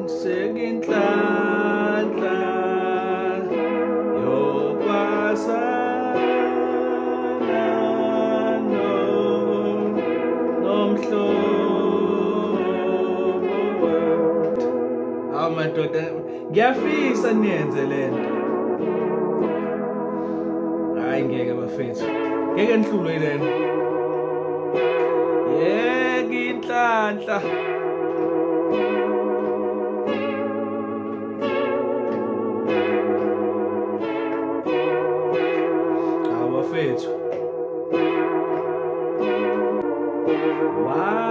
sekinhlanhla yokwasana nomhlobo wethu. Hawu madoda, ngiyafisa niyenze lento. Hayi ngeke bafethu, ngeke nihlulwe yilento. Yeka inhlanhla abafethu. Wow.